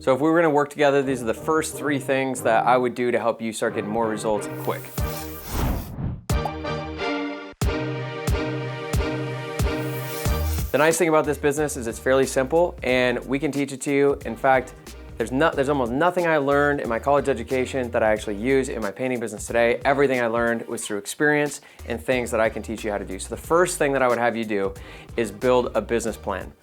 So if we were gonna work together, these are the first 3 things that I would do to help you start getting more results quick. The nice thing about this business is it's fairly simple and we can teach it to you. In fact, there's almost nothing I learned in my college education that I actually use in my painting business today. Everything I learned was through experience and things that I can teach you how to do. So the first thing that I would have you do is build a business plan.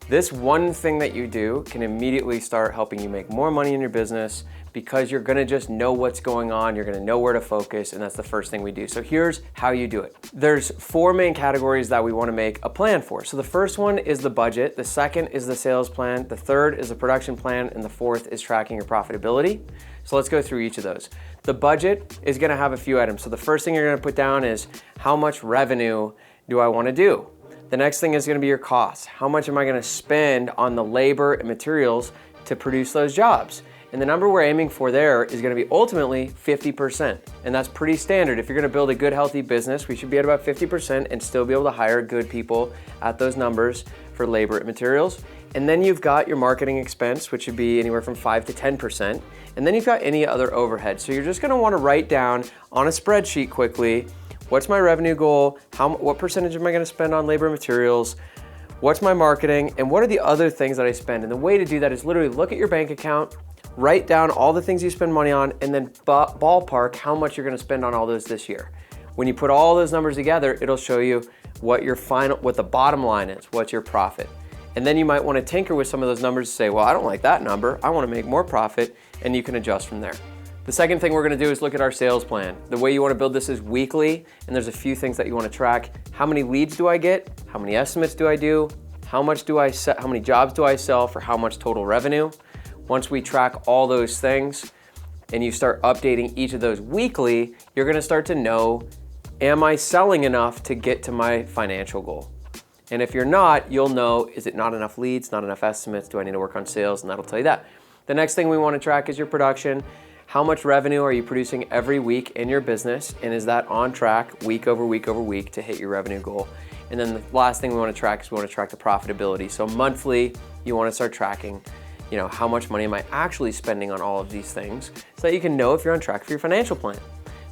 This one thing that you do can immediately start helping you make more money in your business because you're gonna just know what's going on, you're gonna know where to focus, and that's the first thing we do. So here's how you do it. There's 4 main categories that we wanna make a plan for. So the first one is the budget, the second is the sales plan, the third is the production plan, and the fourth is tracking your profitability. So let's go through each of those. The budget is gonna have a few items. So the first thing you're gonna put down is how much revenue do I wanna do? The next thing is gonna be your costs. How much am I gonna spend on the labor and materials to produce those jobs? And the number we're aiming for there is gonna be ultimately 50%. And that's pretty standard. If you're gonna build a good, healthy business, we should be at about 50% and still be able to hire good people at those numbers for labor and materials. And then you've got your marketing expense, which should be anywhere from 5 to 10%. And then you've got any other overhead. So you're just gonna wanna write down on a spreadsheet quickly, what's my revenue goal? What percentage am I gonna spend on labor and materials? What's my marketing? And what are the other things that I spend? And the way to do that is literally look at your bank account, write down all the things you spend money on, and then ballpark how much you're gonna spend on all those this year. When you put all those numbers together, it'll show you what the bottom line is, what's your profit. And then you might wanna tinker with some of those numbers and say, well, I don't like that number, I wanna make more profit, and you can adjust from there. The second thing we're gonna do is look at our sales plan. The way you wanna build this is weekly, and there's a few things that you wanna track. How many leads do I get? How many estimates do I do? How many jobs do I sell for how much total revenue? Once we track all those things and you start updating each of those weekly, you're gonna start to know, am I selling enough to get to my financial goal? And if you're not, you'll know, is it not enough leads, not enough estimates? Do I need to work on sales? And that'll tell you that. The next thing we wanna track is your production. How much revenue are you producing every week in your business? And is that on track week over week over week to hit your revenue goal? And then the last thing we wanna track is we wanna track the profitability. So monthly, you wanna start tracking, how much money am I actually spending on all of these things so that you can know if you're on track for your financial plan.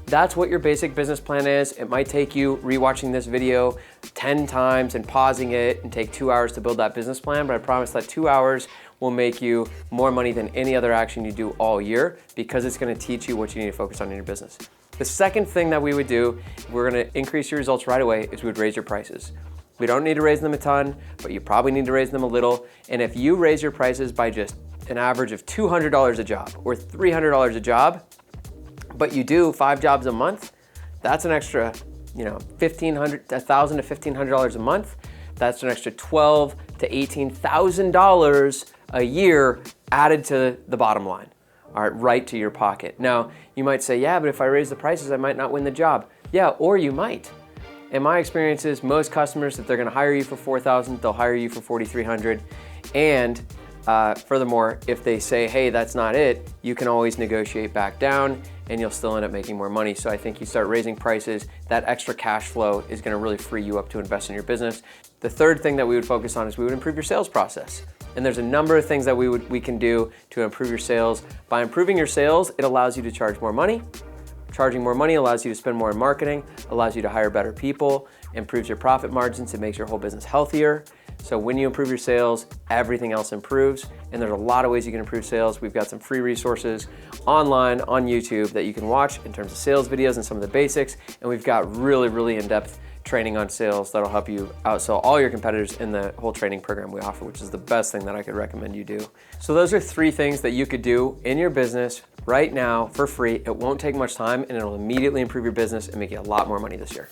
That's what your basic business plan is. It might take you rewatching this video 10 times and pausing it and take 2 hours to build that business plan, but I promise that 2 hours will make you more money than any other action you do all year because it's gonna teach you what you need to focus on in your business. The second thing that we would do, if we're gonna increase your results right away, is we would raise your prices. We don't need to raise them a ton, but you probably need to raise them a little. And if you raise your prices by just an average of $200 a job or $300 a job, but you do 5 jobs a month, that's an extra, $1,000 to $1,500 a month. That's an extra $12,000 to $18,000 a year added to the bottom line, all right, right to your pocket. Now, you might say, yeah, but if I raise the prices, I might not win the job. Yeah, or you might. In my experience is most customers, if they're gonna hire you for $4,000, they'll hire you for $4,300. And furthermore, if they say, hey, that's not it, you can always negotiate back down and you'll still end up making more money. So I think you start raising prices, that extra cash flow is gonna really free you up to invest in your business. The third thing that we would focus on is we would improve your sales process. And there's a number of things that we can do to improve your sales. By improving your sales, it allows you to charge more money. Charging more money allows you to spend more in marketing, allows you to hire better people, improves your profit margins, it makes your whole business healthier. So when you improve your sales, everything else improves. And there's a lot of ways you can improve sales. We've got some free resources online on YouTube that you can watch in terms of sales videos and some of the basics. And we've got really, really in-depth training on sales that'll help you outsell all your competitors in the whole training program we offer, which is the best thing that I could recommend you do. So those are 3 things that you could do in your business right now for free. It won't take much time and it'll immediately improve your business and make you a lot more money this year.